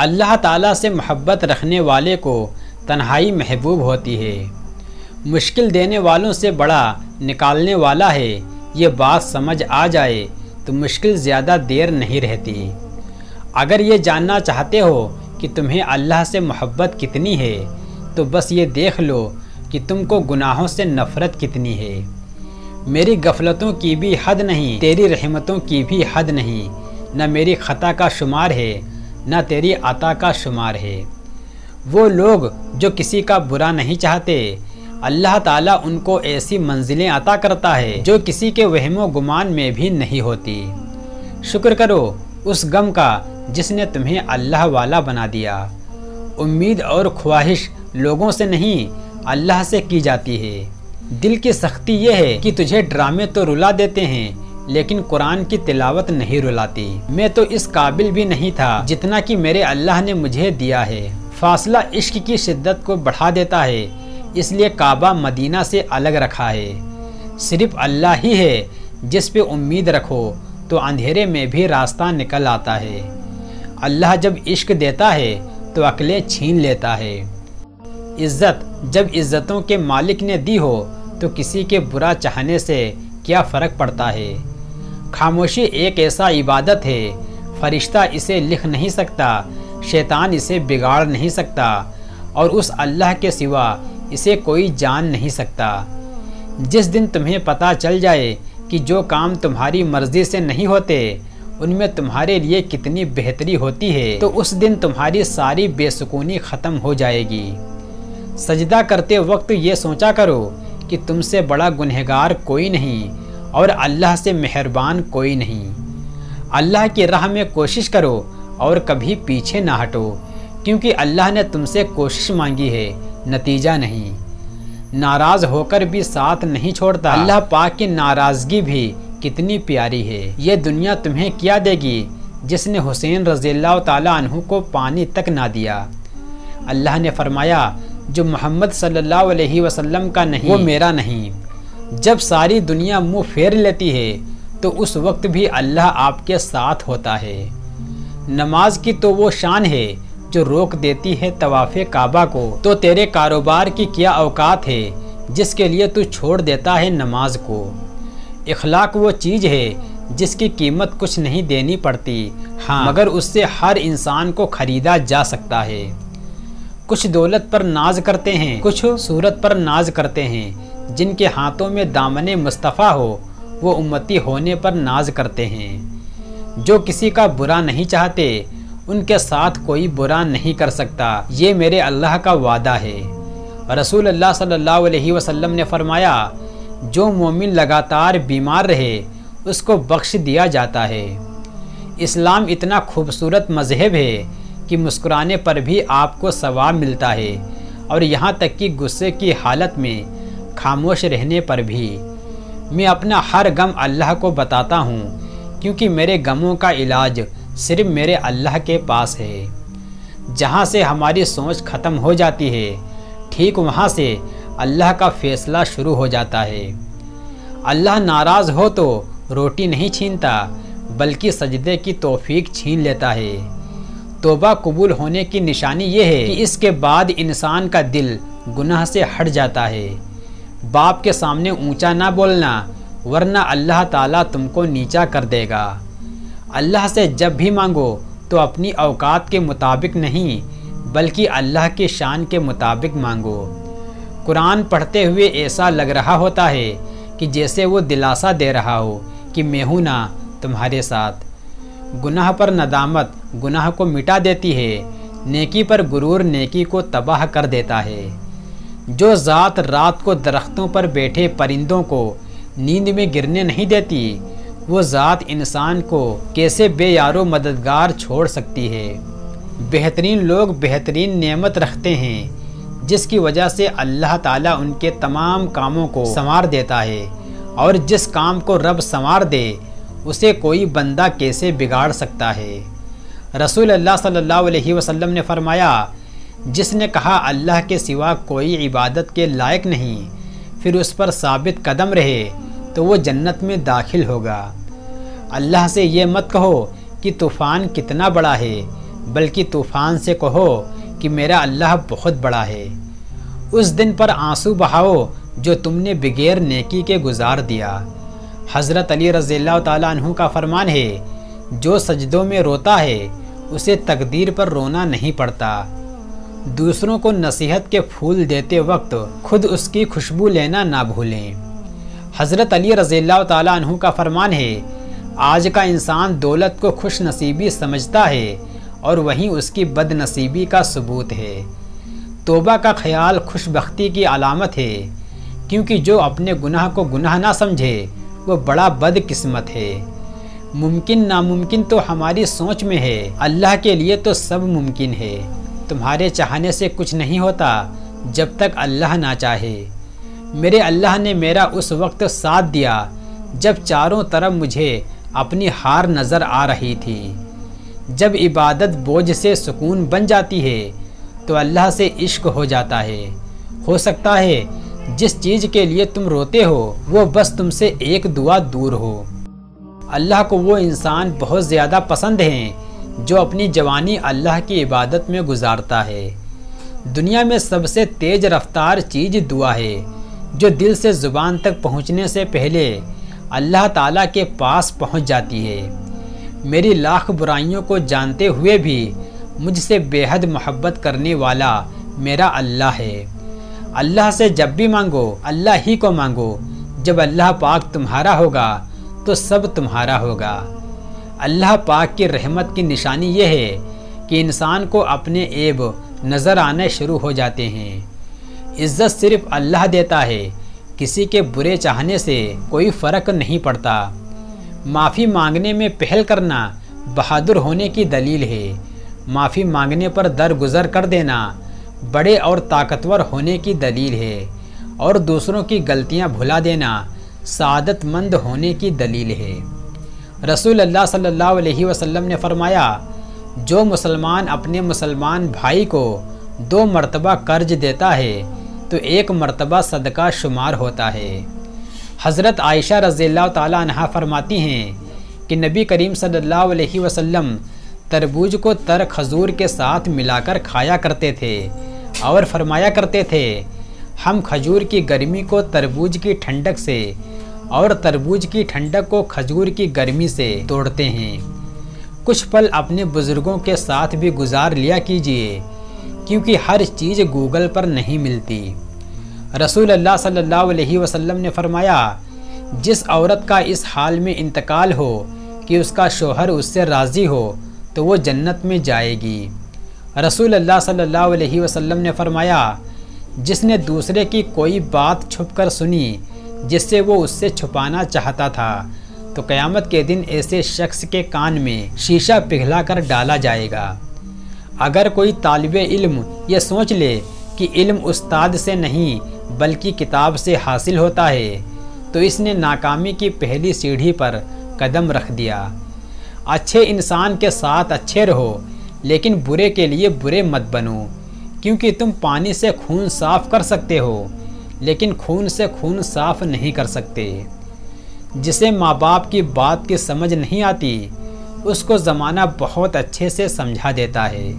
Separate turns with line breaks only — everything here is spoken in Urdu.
اللہ تعالیٰ سے محبت رکھنے والے کو تنہائی محبوب ہوتی ہے۔ مشکل دینے والوں سے بڑا نکالنے والا ہے، یہ بات سمجھ آ جائے تو مشکل زیادہ دیر نہیں رہتی۔ اگر یہ جاننا چاہتے ہو کہ تمہیں اللہ سے محبت کتنی ہے تو بس یہ دیکھ لو کہ تم کو گناہوں سے نفرت کتنی ہے۔ میری غفلتوں کی بھی حد نہیں، تیری رحمتوں کی بھی حد نہیں، نہ میری خطا کا شمار ہے نہ تیری عطا کا شمار ہے۔ وہ لوگ جو کسی کا برا نہیں چاہتے، اللہ تعالیٰ ان کو ایسی منزلیں عطا کرتا ہے جو کسی کے وہم و گمان میں بھی نہیں ہوتی۔ شکر کرو اس غم کا جس نے تمہیں اللہ والا بنا دیا۔ امید اور خواہش لوگوں سے نہیں اللہ سے کی جاتی ہے۔ دل کی سختی یہ ہے کہ تجھے ڈرامے تو رلا دیتے ہیں لیکن قرآن کی تلاوت نہیں رلاتی۔ میں تو اس قابل بھی نہیں تھا جتنا کہ میرے اللہ نے مجھے دیا ہے۔ فاصلہ عشق کی شدت کو بڑھا دیتا ہے، اس لیے کعبہ مدینہ سے الگ رکھا ہے۔ صرف اللہ ہی ہے جس پہ امید رکھو تو اندھیرے میں بھی راستہ نکل آتا ہے۔ اللہ جب عشق دیتا ہے تو عقلیں چھین لیتا ہے۔ عزت جب عزتوں کے مالک نے دی ہو تو کسی کے برا چاہنے سے کیا فرق پڑتا ہے۔ خاموشی ایک ایسا عبادت ہے، فرشتہ اسے لکھ نہیں سکتا، شیطان اسے بگاڑ نہیں سکتا اور اس اللہ کے سوا اسے کوئی جان نہیں سکتا۔ جس دن تمہیں پتہ چل جائے کہ جو کام تمہاری مرضی سے نہیں ہوتے ان میں تمہارے لیے کتنی بہتری ہوتی ہے تو اس دن تمہاری ساری بے سکونی ختم ہو جائے گی۔ سجدہ کرتے وقت یہ سوچا کرو کہ تم سے بڑا گنہگار کوئی نہیں اور اللہ سے مہربان کوئی نہیں۔ اللہ کی راہ میں کوشش کرو اور کبھی پیچھے نہ ہٹو، کیونکہ اللہ نے تم سے کوشش مانگی ہے، نتیجہ نہیں۔ ناراض ہو کر بھی ساتھ نہیں چھوڑتا۔ اللہ پاک کی ناراضگی بھی کتنی پیاری ہے۔ یہ دنیا تمہیں کیا دے گی جس نے حسین رضی اللہ تعالیٰ عنہ کو پانی تک نہ دیا۔ اللہ نے فرمایا جو محمد صلی اللہ علیہ وسلم کا نہیں وہ میرا نہیں۔ جب ساری دنیا منہ پھیر لیتی ہے تو اس وقت بھی اللہ آپ کے ساتھ ہوتا ہے۔ نماز کی تو وہ شان ہے جو روک دیتی ہے طواف کعبہ کو، تو تیرے کاروبار کی کیا اوقات ہے جس کے لیے تو چھوڑ دیتا ہے نماز کو۔ اخلاق وہ چیز ہے جس کی قیمت کچھ نہیں دینی پڑتی، ہاں مگر اس سے ہر انسان کو خریدا جا سکتا ہے۔ کچھ دولت پر ناز کرتے ہیں، کچھ صورت پر ناز کرتے ہیں، جن کے ہاتھوں میں دامن مصطفیٰ ہو وہ امتی ہونے پر ناز کرتے ہیں۔ جو کسی کا برا نہیں چاہتے ان کے ساتھ کوئی برا نہیں کر سکتا، یہ میرے اللہ کا وعدہ ہے۔ رسول اللہ صلی اللہ علیہ وسلم نے فرمایا جو مومن لگاتار بیمار رہے اس کو بخش دیا جاتا ہے۔ اسلام اتنا خوبصورت مذہب ہے کہ مسکرانے پر بھی آپ کو ثواب ملتا ہے اور یہاں تک کہ غصے کی حالت میں خاموش رہنے پر بھی۔ میں اپنا ہر غم اللہ کو بتاتا ہوں کیونکہ میرے غموں کا علاج صرف میرے اللہ کے پاس ہے۔ جہاں سے ہماری سوچ ختم ہو جاتی ہے ٹھیک وہاں سے اللہ کا فیصلہ شروع ہو جاتا ہے۔ اللہ ناراض ہو تو روٹی نہیں چھینتا بلکہ سجدے کی توفیق چھین لیتا ہے۔ توبہ قبول ہونے کی نشانی یہ ہے کہ اس کے بعد انسان کا دل گناہ سے ہٹ جاتا ہے۔ باپ کے سامنے اونچا نہ بولنا ورنہ اللہ تعالیٰ تم کو نیچا کر دے گا۔ اللہ سے جب بھی مانگو تو اپنی اوقات کے مطابق نہیں بلکہ اللہ کی شان کے مطابق مانگو۔ قرآن پڑھتے ہوئے ایسا لگ رہا ہوتا ہے کہ جیسے وہ دلاسا دے رہا ہو کہ میں ہوں نا تمہارے ساتھ۔ گناہ پر ندامت گناہ کو مٹا دیتی ہے، نیکی پر غرور نیکی کو تباہ کر دیتا ہے۔ جو ذات رات کو درختوں پر بیٹھے پرندوں کو نیند میں گرنے نہیں دیتی وہ ذات انسان کو کیسے بے یارو مددگار چھوڑ سکتی ہے۔ بہترین لوگ بہترین نعمت رکھتے ہیں جس کی وجہ سے اللہ تعالیٰ ان کے تمام کاموں کو سنوار دیتا ہے، اور جس کام کو رب سنوار دے اسے کوئی بندہ کیسے بگاڑ سکتا ہے۔ رسول اللہ صلی اللہ علیہ وسلم نے فرمایا جس نے کہا اللہ کے سوا کوئی عبادت کے لائق نہیں پھر اس پر ثابت قدم رہے تو وہ جنت میں داخل ہوگا۔ اللہ سے یہ مت کہو کہ طوفان کتنا بڑا ہے، بلکہ طوفان سے کہو کہ میرا اللہ بہت بڑا ہے۔ اس دن پر آنسو بہاؤ جو تم نے بغیر نیکی کے گزار دیا۔ حضرت علی رضی اللہ تعالیٰ عنہ کا فرمان ہے، جو سجدوں میں روتا ہے اسے تقدیر پر رونا نہیں پڑتا۔ دوسروں کو نصیحت کے پھول دیتے وقت خود اس کی خوشبو لینا نہ بھولیں۔ حضرت علی رضی اللہ تعالیٰ عنہ کا فرمان ہے، آج کا انسان دولت کو خوش نصیبی سمجھتا ہے اور وہیں اس کی بد نصیبی کا ثبوت ہے۔ توبہ کا خیال خوش بختی کی علامت ہے، کیونکہ جو اپنے گناہ کو گناہ نہ سمجھے وہ بڑا بد قسمت ہے۔ ممکن ناممکن تو ہماری سوچ میں ہے، اللہ کے لیے تو سب ممکن ہے۔ تمہارے چاہنے سے کچھ نہیں ہوتا جب تک اللہ نہ چاہے۔ میرے اللہ نے میرا اس وقت ساتھ دیا جب چاروں طرف مجھے اپنی ہار نظر آ رہی تھی۔ جب عبادت بوجھ سے سکون بن جاتی ہے تو اللہ سے عشق ہو جاتا ہے۔ ہو سکتا ہے جس چیز کے لیے تم روتے ہو وہ بس تم سے ایک دعا دور ہو۔ اللہ کو وہ انسان بہت زیادہ پسند ہیں جو اپنی جوانی اللہ کی عبادت میں گزارتا ہے۔ دنیا میں سب سے تیز رفتار چیز دعا ہے، جو دل سے زبان تک پہنچنے سے پہلے اللہ تعالیٰ کے پاس پہنچ جاتی ہے۔ میری لاکھ برائیوں کو جانتے ہوئے بھی مجھ سے بے حد محبت کرنے والا میرا اللہ ہے۔ اللہ سے جب بھی مانگو اللہ ہی کو مانگو۔ جب اللہ پاک تمہارا ہوگا تو سب تمہارا ہوگا۔ اللہ پاک کی رحمت کی نشانی یہ ہے کہ انسان کو اپنے عیب نظر آنے شروع ہو جاتے ہیں۔ عزت صرف اللہ دیتا ہے، کسی کے برے چاہنے سے کوئی فرق نہیں پڑتا۔ معافی مانگنے میں پہل کرنا بہادر ہونے کی دلیل ہے۔ معافی مانگنے پر درگزر کر دینا بڑے اور طاقتور ہونے کی دلیل ہے، اور دوسروں کی غلطیاں بھلا دینا سعادت مند ہونے کی دلیل ہے۔ رسول اللہ صلی اللہ علیہ وسلم نے فرمایا، جو مسلمان اپنے مسلمان بھائی کو 2 مرتبہ قرض دیتا ہے تو 1 مرتبہ صدقہ شمار ہوتا ہے۔ حضرت عائشہ رضی اللہ تعالیٰ عنہا فرماتی ہیں کہ نبی کریم صلی اللہ علیہ وسلم تربوز کو تر کھجور کے ساتھ ملا کر کھایا کرتے تھے اور فرمایا کرتے تھے، ہم کھجور کی گرمی کو تربوز کی ٹھنڈک سے اور تربوز کی ٹھنڈک کو کھجور کی گرمی سے توڑتے ہیں۔ کچھ پل اپنے بزرگوں کے ساتھ بھی گزار لیا کیجیے، کیونکہ ہر چیز گوگل پر نہیں ملتی۔ رسول اللہ صلی اللہ علیہ وسلم نے فرمایا، جس عورت کا اس حال میں انتقال ہو کہ اس کا شوہر اس سے راضی ہو تو وہ جنت میں جائے گی۔ رسول اللہ صلی اللہ علیہ وسلم نے فرمایا، جس نے دوسرے کی کوئی بات چھپ کر سنی جس سے وہ اس سے چھپانا چاہتا تھا تو قیامت کے دن ایسے شخص کے کان میں شیشہ پگھلا کر ڈالا جائے گا۔ اگر کوئی طالب علم یہ سوچ لے کہ علم استاد سے نہیں بلکہ کتاب سے حاصل ہوتا ہے تو اس نے ناکامی کی پہلی سیڑھی پر قدم رکھ دیا۔ اچھے انسان کے ساتھ اچھے رہو، لیکن برے کے لیے برے مت بنو، کیونکہ تم پانی سے خون صاف کر سکتے ہو لیکن خون سے خون صاف نہیں کر سکتے۔ جسے ماں باپ کی بات کی سمجھ نہیں آتی اس کو زمانہ بہت اچھے سے سمجھا دیتا ہے۔